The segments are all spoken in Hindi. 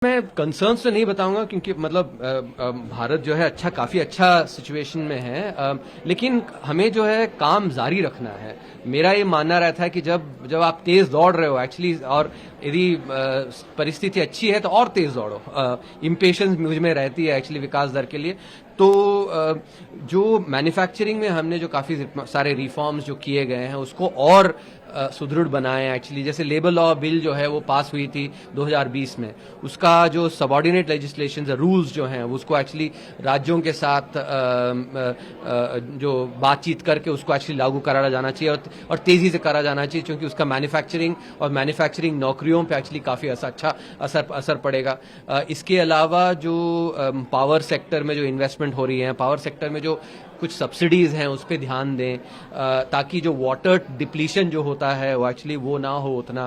मैं कंसर्न्स तो नहीं बताऊंगा क्योंकि मतलब भारत जो है काफी अच्छा सिचुएशन में है, लेकिन हमें जो है काम जारी रखना है। मेरा ये मानना रहता है कि जब जब आप तेज दौड़ रहे हो एक्चुअली, और यदि परिस्थिति अच्छी है तो और तेज दौड़ो। इम्पेशंस मुझ में रहती है एक्चुअली विकास दर के लिए। तो जो मैन्युफैक्चरिंग में हमने जो काफी सारे रिफॉर्म्स जो किए गए हैं उसको और सुदृढ़ बनाए एक्चुअली। जैसे लेबर लॉ बिल जो है वो पास हुई थी 2020 में, उसका जो सबऑर्डिनेट लेजिस्लेशन रूल्स जो हैं उसको एक्चुअली राज्यों के साथ जो बातचीत करके उसको एक्चुअली लागू कराया जाना चाहिए और तेजी से करा जाना चाहिए, क्योंकि उसका मैन्युफैक्चरिंग नौकरियों पे एक्चुअली काफी अच्छा असर पड़ेगा। इसके अलावा जो पावर सेक्टर में जो इन्वेस्टमेंट हो रही है, पावर सेक्टर में जो कुछ सब्सिडीज हैं उस पर ध्यान दें, ताकि जो वाटर डिप्लीशन जो होता है वो एक्चुअली वो ना हो उतना।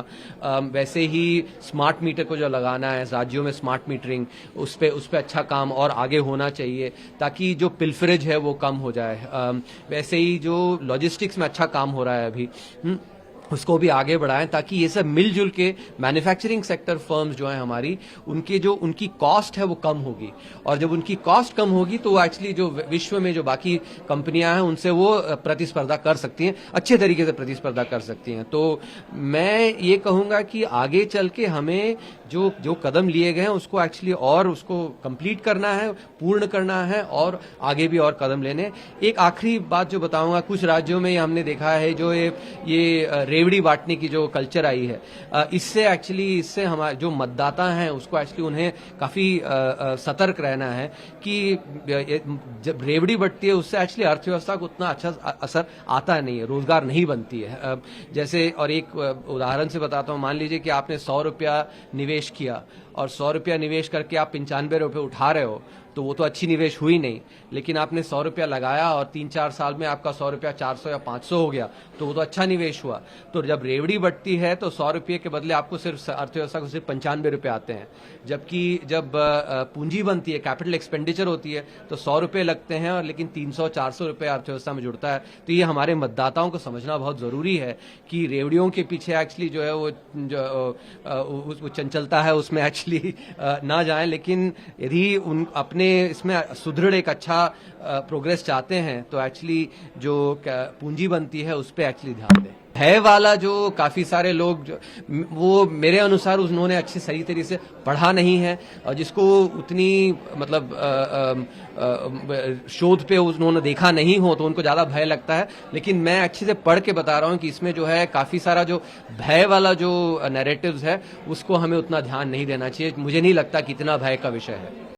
वैसे ही स्मार्ट मीटर को जो लगाना है राज्यों में, स्मार्ट मीटरिंग उस पे अच्छा काम और आगे होना चाहिए, ताकि जो पिल्फरेज है वो कम हो जाए। वैसे ही जो लॉजिस्टिक्स में अच्छा काम हो रहा है अभी, उसको भी आगे बढ़ाएं, ताकि ये सब मिलजुल के मैन्युफैक्चरिंग सेक्टर फर्म्स जो हैं हमारी, उनकी कॉस्ट है वो कम होगी। और जब उनकी कॉस्ट कम होगी तो एक्चुअली जो विश्व में जो बाकी कंपनियां हैं उनसे वो प्रतिस्पर्धा कर सकती हैं, अच्छे तरीके से प्रतिस्पर्धा कर सकती हैं। तो मैं ये कहूंगा कि आगे चल के हमें जो कदम लिए गए हैं उसको एक्चुअली और उसको कंप्लीट करना है, पूर्ण करना है, और आगे भी और कदम लेने। एक आखिरी बात जो बताऊंगा, कुछ राज्यों में हमने देखा है जो ये रेवड़ी बांटने की जो कल्चर आई है, इससे हमारे जो मतदाता हैं उसको एक्चुअली उन्हें काफी सतर्क रहना है कि जब रेवड़ी बंटती है उससे एक्चुअली अर्थव्यवस्था को उतना अच्छा असर आता नहीं है, रोजगार नहीं बनती है। जैसे और एक उदाहरण से बताता हूं, मान लीजिए कि आपने 100 रुपया निवेश किया और 100 रुपया निवेश करके आप 95 रुपये उठा रहे हो, तो वो तो अच्छी निवेश हुई नहीं। लेकिन आपने 100 रुपया लगाया और 3-4 साल में आपका 100 रुपया 400 या 500 हो गया, तो वो तो अच्छा निवेश हुआ। तो जब रेवड़ी बढ़ती है तो 100 रुपये के बदले आपको सिर्फ अर्थव्यवस्था को सिर्फ 95 रुपये आते हैं। जबकि जब पूंजी बनती है, कैपिटल एक्सपेंडिचर होती है, तो 100 रुपये लगते हैं और लेकिन 300-400 रुपये अर्थव्यवस्था में जुड़ता है। तो ये हमारे मतदाताओं को समझना बहुत जरूरी है कि रेवड़ियों के पीछे एक्चुअली जो है वो चंचलता है उसमें एक्चुअली ना जाएं। लेकिन यदि उन अपने इसमें सुदृढ़ एक अच्छा प्रोग्रेस चाहते हैं तो एक्चुअली जो पूंजी बनती है उस पर एक्चुअली ध्यान दें। है वाला जो काफी सारे लोग वो मेरे अनुसार उन्होंने अच्छी सही तरीके से पढ़ा नहीं है, और जिसको उतनी मतलब शोध पे उन्होंने देखा नहीं हो तो उनको ज्यादा भय लगता है। लेकिन मैं अच्छे से पढ़ के बता रहा हूं कि इसमें जो है काफी सारा जो भय वाला जो नैरेटिव्स है उसको हमें उतना ध्यान नहीं देना चाहिए। मुझे नहीं लगता कि इतना भय का विषय है।